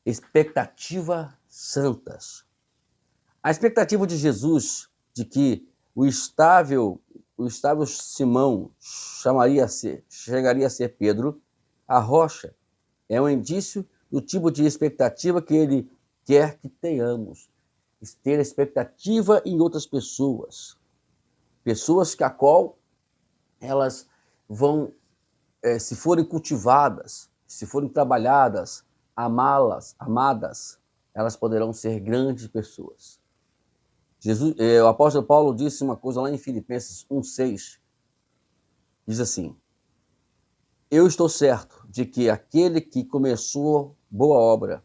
Expectativa santas. A expectativa de Jesus de que o estável Simão chegaria a ser Pedro, a rocha, é um indício do tipo de expectativa que ele quer que tenhamos. Ter expectativa em outras pessoas. Pessoas que a qual elas vão, se forem cultivadas, se forem trabalhadas, amadas, elas poderão ser grandes pessoas. O apóstolo Paulo disse uma coisa lá em Filipenses 1:6, diz assim: eu estou certo de que aquele que começou boa obra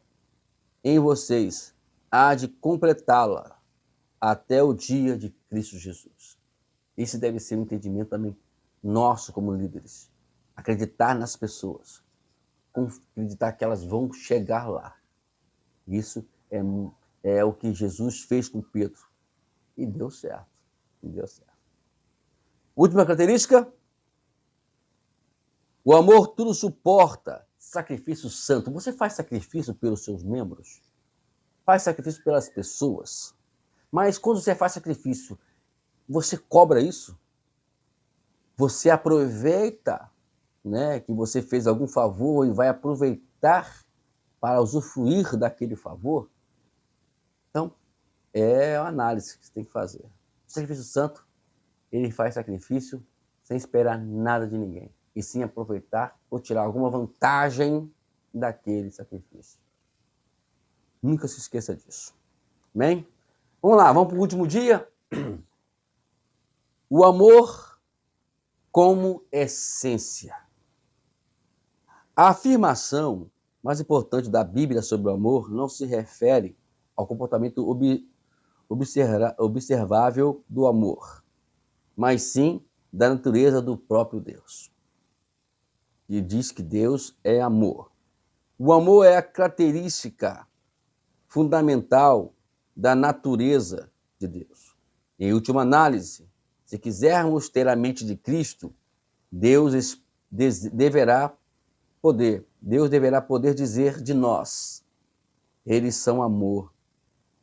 em vocês há de completá-la até o dia de Cristo Jesus. Esse deve ser um entendimento também nosso como líderes. Acreditar nas pessoas, acreditar que elas vão chegar lá. Isso é o que Jesus fez com Pedro. E deu certo. Última característica. O amor tudo suporta. Sacrifício santo. Você faz sacrifício pelos seus membros? Faz sacrifício pelas pessoas? Mas quando você faz sacrifício, você cobra isso? Você aproveita, né, que você fez algum favor e vai aproveitar para usufruir daquele favor? Então, é a análise que você tem que fazer. O sacrifício santo, ele faz sacrifício sem esperar nada de ninguém, e sim aproveitar ou tirar alguma vantagem daquele sacrifício. Nunca se esqueça disso. Amém? Vamos lá, vamos para o último dia. O amor como essência. A afirmação mais importante da Bíblia sobre o amor não se refere ao comportamento observável do amor, mas sim da natureza do próprio Deus. E diz que Deus é amor. O amor é a característica fundamental da natureza de Deus. Em última análise, se quisermos ter a mente de Cristo, Deus Deus deverá poder dizer de nós: eles são amor.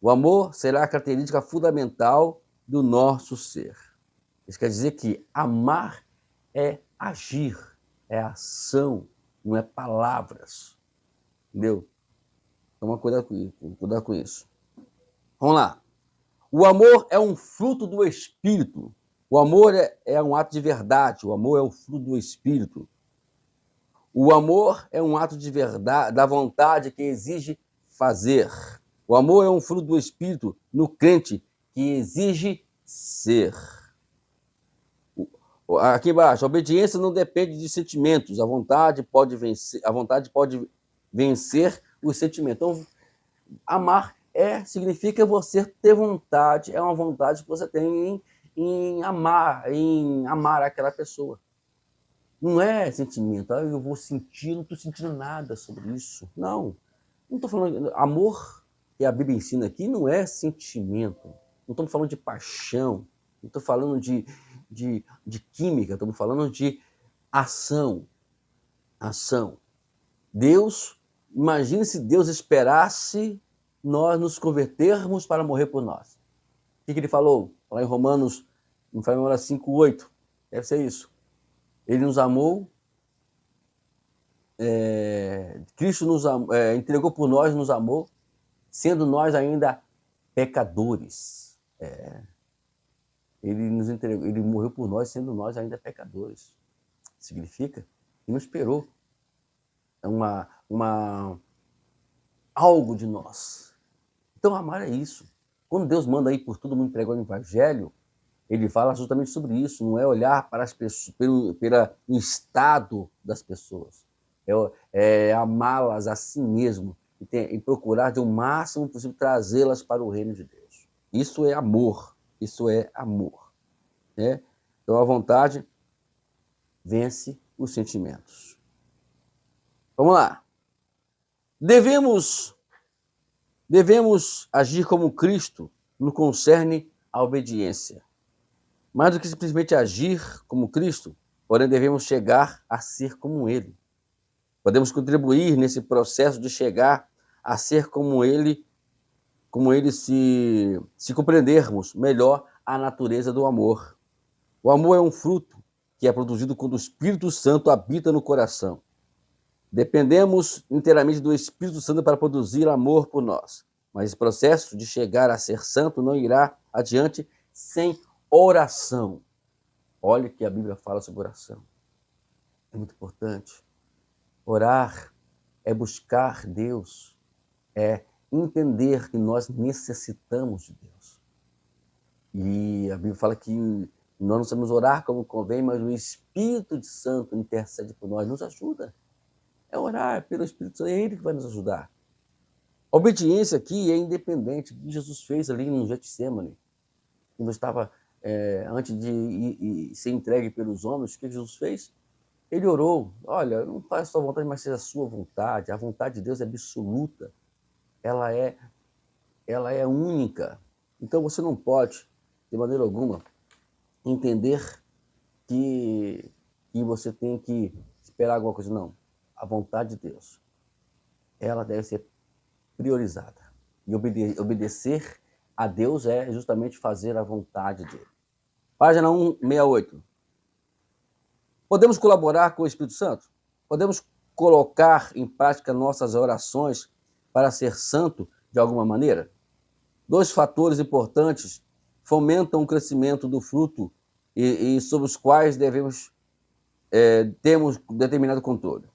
O amor será a característica fundamental do nosso ser. Isso quer dizer que amar é agir, é ação, não é palavras. Entendeu? Toma cuidado com isso. Vamos lá. O amor é um fruto do Espírito. O amor é um ato de verdade. O amor é o fruto do Espírito. O amor é um ato de verdade, da vontade que exige fazer. O amor é um fruto do Espírito no crente que exige ser. Aqui embaixo, a obediência não depende de sentimentos. A vontade pode vencer os sentimentos. Então, amar significa você ter vontade, é uma vontade que você tem em amar aquela pessoa. Não é sentimento, eu vou sentir, não estou sentindo nada sobre isso. Não estou falando. Amor, que a Bíblia ensina aqui, não é sentimento. Não estamos falando de paixão, não estou falando de química, estamos falando de ação. Ação. Deus, imagine se Deus esperasse nós nos convertermos para morrer por nós. O que ele falou? Lá em Romanos, não foi memória 5:8. Deve ser isso. Ele nos amou, Cristo nos entregou por nós, nos amou, sendo nós ainda pecadores. Ele nos entregou, ele morreu por nós, sendo nós ainda pecadores. Significa que nos esperou. É algo de nós. Então, amar é isso. Quando Deus manda aí por todo mundo pregar o evangelho, ele fala justamente sobre isso. Não é olhar para as pessoas pelo estado das pessoas. É amá-las a si mesmo e procurar de o máximo possível trazê-las para o reino de Deus. Isso é amor. Isso é amor. Né? Então, a vontade vence os sentimentos. Vamos lá. Devemos agir como Cristo no concerne à obediência. Mais do que simplesmente agir como Cristo, porém devemos chegar a ser como Ele. Podemos contribuir nesse processo de chegar a ser como Ele se compreendermos melhor a natureza do amor. O amor é um fruto que é produzido quando o Espírito Santo habita no coração. Dependemos inteiramente do Espírito Santo para produzir amor por nós. Mas esse processo de chegar a ser santo não irá adiante sem oração. Olha que a Bíblia fala sobre oração. É muito importante. Orar é buscar Deus, é entender que nós necessitamos de Deus. E a Bíblia fala que nós não sabemos orar como convém, mas o Espírito Santo intercede por nós, nos ajuda. É orar pelo Espírito Santo, é Ele que vai nos ajudar. A obediência aqui é independente do que Jesus fez ali no Getsemane. Quando estava, antes de ser entregue pelos homens, o que Jesus fez? Ele orou: olha, não faz a sua vontade, mas seja a sua vontade. A vontade de Deus é absoluta. Ela é única. Então você não pode, de maneira alguma, entender que você tem que esperar alguma coisa. Não. A vontade de Deus, ela deve ser priorizada. E obedecer a Deus é justamente fazer a vontade dele. Página 168. Podemos colaborar com o Espírito Santo? Podemos colocar em prática nossas orações para ser santo de alguma maneira? 2 fatores importantes fomentam o crescimento do fruto e sobre os quais temos determinado controle.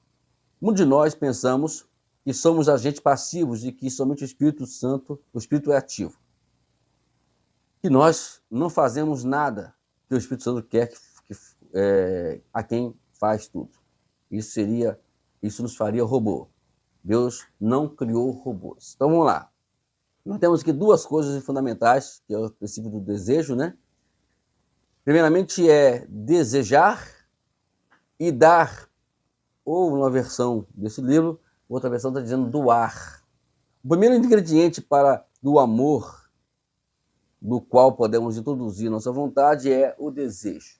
Muitos de nós pensamos que somos agentes passivos e que somente o Espírito Santo, o Espírito é ativo. Que nós não fazemos nada que o Espírito Santo quer a quem faz tudo. Isso nos faria robô. Deus não criou robôs. Então vamos lá. Nós temos aqui 2 coisas fundamentais, que é o princípio do desejo, né? Primeiramente é desejar e dar. Ou uma versão desse livro, outra versão está dizendo doar. O primeiro ingrediente do amor, do qual podemos introduzir nossa vontade, é o desejo.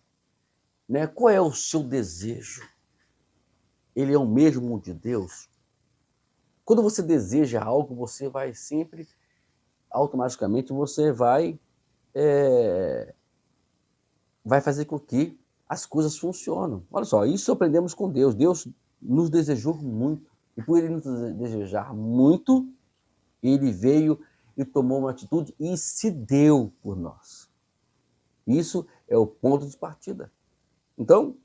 Né? Qual é o seu desejo? ele é o mesmo de Deus. Quando você deseja algo, você vai sempre, automaticamente, você vai fazer com que as coisas funcionem. Olha só, isso aprendemos com Deus. Deus nos desejou muito. E por ele nos desejar muito, ele veio e tomou uma atitude e se deu por nós. Isso é o ponto de partida. Então,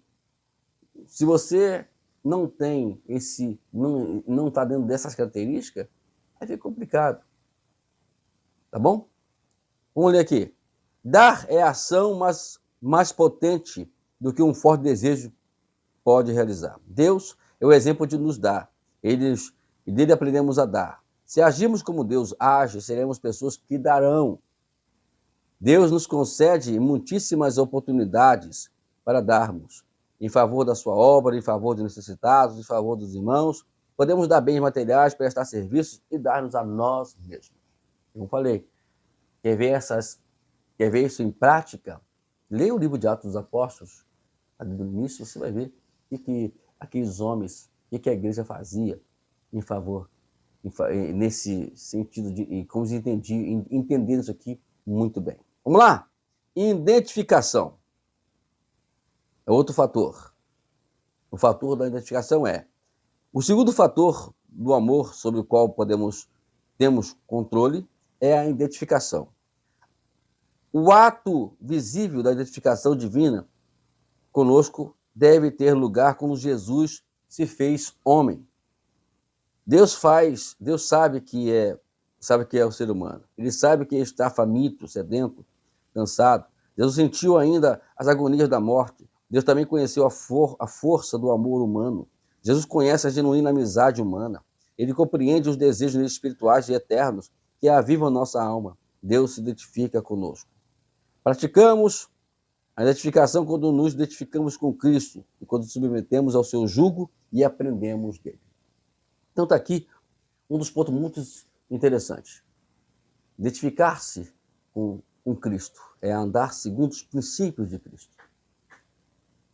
se você não tem não está dentro dessas características, vai ficar complicado. Tá bom? Vamos ler aqui. Dar é a ação mais potente do que um forte desejo pode realizar. Deus é o exemplo de nos dar. E dele aprendemos a dar. Se agirmos como Deus age, seremos pessoas que darão. Deus nos concede muitíssimas oportunidades para darmos. Em favor da sua obra, em favor dos necessitados, em favor dos irmãos. Podemos dar bens materiais, prestar serviços e dar-nos a nós mesmos. Como falei, quer ver isso em prática? Leia o livro de Atos dos Apóstolos. Ali no início você vai ver o que aqueles homens, o que a igreja fazia em favor, nesse sentido de como eles entenderam isso aqui muito bem. Vamos lá? Identificação. É outro fator. O fator da identificação é o segundo fator do amor sobre o qual temos controle é a identificação. O ato visível da identificação divina conosco deve ter lugar quando Jesus se fez homem. Deus sabe que é o ser humano. Ele sabe que está faminto, sedento, cansado. Deus sentiu ainda as agonias da morte. Deus também conheceu a força do amor humano. Jesus conhece a genuína amizade humana. Ele compreende os desejos espirituais e eternos que avivam nossa alma. Deus se identifica conosco. Praticamos a identificação quando nos identificamos com Cristo e quando nos submetemos ao seu jugo e aprendemos dele. Então está aqui um dos pontos muito interessantes. Identificar-se com Cristo é andar segundo os princípios de Cristo.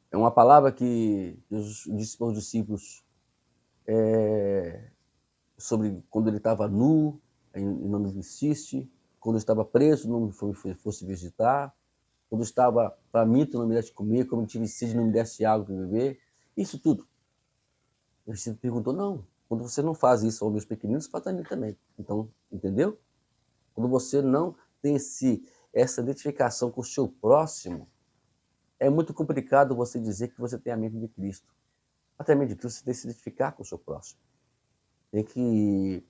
É uma palavra que Jesus disse para os discípulos sobre quando ele estava nu e não me vestisse, quando estava preso não me fosse visitar, quando estava faminto não me desse comer, quando tive sede não me desse água para beber, isso tudo. Ele se perguntou, não, quando você não faz isso aos meus pequeninos, faz a mim também. Então, entendeu? Quando você não tem essa identificação com o seu próximo, é muito complicado você dizer que você tem a mente de Cristo. Até a mente de Cristo você tem que se identificar com o seu próximo. Tem que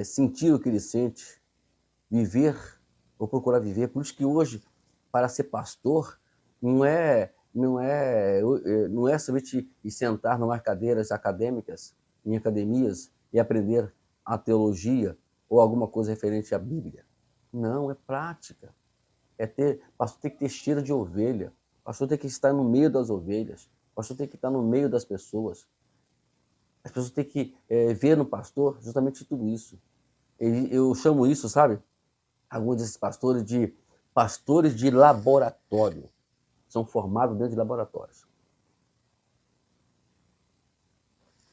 sentir o que ele sente, viver ou procurar viver. Por isso que hoje, para ser pastor, não é somente ir sentar em cadeiras acadêmicas, em academias, e aprender a teologia ou alguma coisa referente à Bíblia. Não, é prática. Pastor tem que ter cheiro de ovelha. Pastor tem que estar no meio das ovelhas. Pastor tem que estar no meio das pessoas. As pessoas têm que ver no pastor justamente tudo isso. Eu chamo isso, sabe? Alguns desses pastores de laboratório. São formados dentro de laboratórios.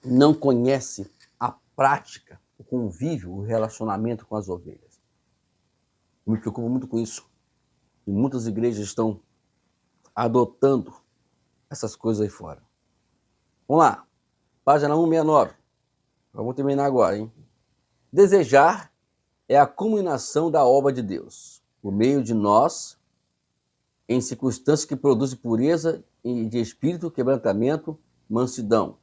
Não conhece a prática, o convívio, o relacionamento com as ovelhas. Eu me preocupo muito com isso. E muitas igrejas estão adotando essas coisas aí fora. Vamos lá. Página 169. Vamos terminar agora, hein? Desejar é a culminação da obra de Deus, por meio de nós, em circunstâncias que produzem pureza de espírito, quebrantamento, mansidão.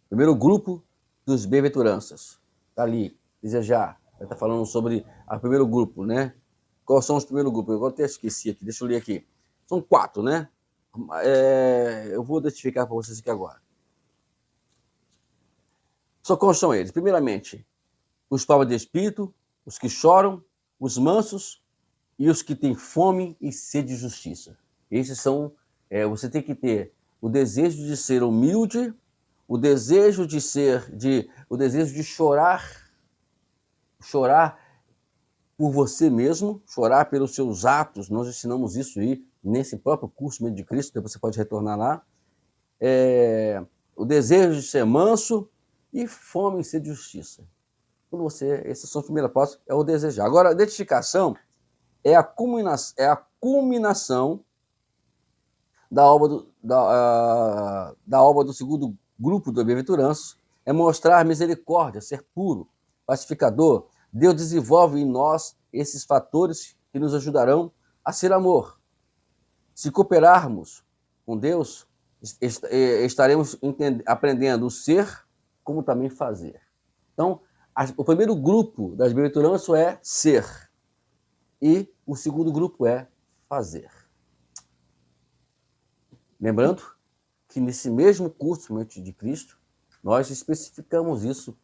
Primeiro grupo dos bem-aventuranças. Está ali, desejar. Está falando sobre o primeiro grupo, né? Quais são os primeiros grupos? Eu vou até esqueci aqui, deixa eu ler aqui. São 4, né? Eu vou identificar para vocês aqui agora. Quais são eles? Primeiramente, os pobres de espírito, os que choram, os mansos e os que têm fome e sede de justiça. Esses são, você tem que ter o desejo de ser humilde, o desejo de chorar por você mesmo, chorar pelos seus atos. Nós ensinamos isso aí nesse próprio curso Meio de Cristo, que você pode retornar lá. o desejo de ser manso e fome em ser de justiça. Quando você, esses são os primeiros passos, é o desejar. Agora, a identificação é a culminação da obra da obra do segundo grupo do bem-aventuranças, é mostrar misericórdia, ser puro, pacificador. Deus desenvolve em nós esses fatores que nos ajudarão a ser amor. Se cooperarmos com Deus, estaremos aprendendo o ser como também fazer. Então, o primeiro grupo das bem-aventuranças é ser, e o segundo grupo é fazer. Lembrando que nesse mesmo curso de Cristo, nós especificamos isso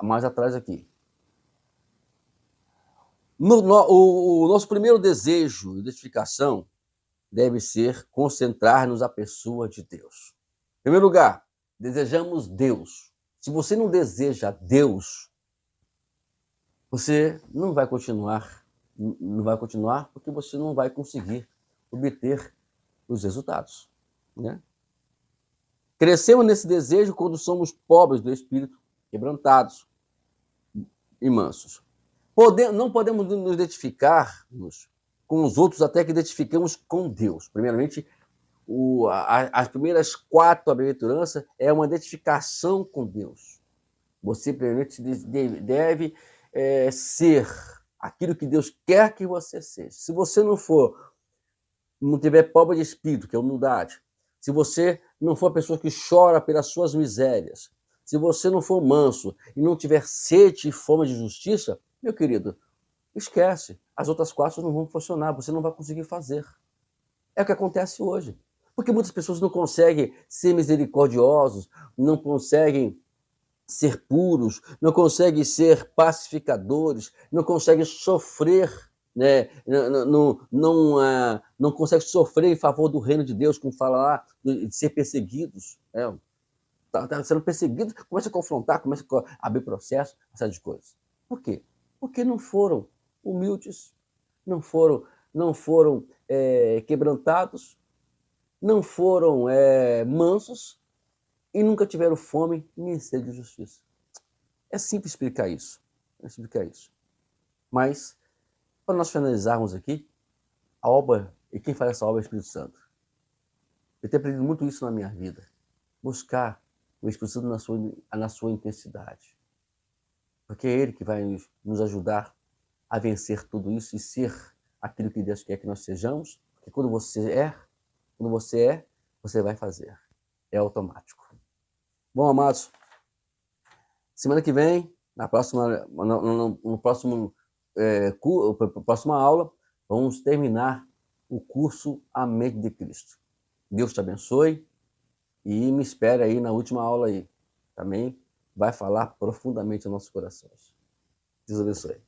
mais atrás aqui. O nosso primeiro desejo, identificação, deve ser concentrar-nos na pessoa de Deus. Em primeiro lugar, desejamos Deus. Se você não deseja Deus, você não vai continuar porque você não vai conseguir obter os resultados, né? Crescemos nesse desejo quando somos pobres do espírito, quebrantados e mansos. Não podemos nos identificar com os outros até que identifiquemos com Deus. Primeiramente, as primeiras 4 bem-aventuranças é uma identificação com Deus. Você, primeiramente, deve ser aquilo que Deus quer que você seja. Se você não tiver pobre de espírito, que é humildade, se você não for a pessoa que chora pelas suas misérias, se você não for manso e não tiver sede e fome de justiça, meu querido, esquece. As outras 4 não vão funcionar, você não vai conseguir fazer. É o que acontece hoje. Porque muitas pessoas não conseguem ser misericordiosos, não conseguem ser puros, não conseguem ser pacificadores, não conseguem sofrer, né? Não conseguem sofrer em favor do reino de Deus, como fala lá, de ser perseguidos. Tá sendo perseguido, começa a confrontar, começa a abrir processo, essa de coisas. Por quê? Porque não foram humildes, não foram quebrantados, não foram mansos e nunca tiveram fome nem sede de justiça. É simples explicar isso. Mas, para nós finalizarmos aqui, a obra, e quem faz essa obra é o Espírito Santo. Eu tenho aprendido muito isso na minha vida. Buscar o Espírito Santo na sua intensidade. Porque é Ele que vai nos ajudar a vencer tudo isso e ser aquilo que Deus quer que nós sejamos. Porque quando você é, você vai fazer. É automático. Bom, amados, semana que vem, na próxima aula, vamos terminar o curso A Mente de Cristo. Deus te abençoe e me espere aí na última aula aí. Também vai falar profundamente aos nossos corações. Deus abençoe.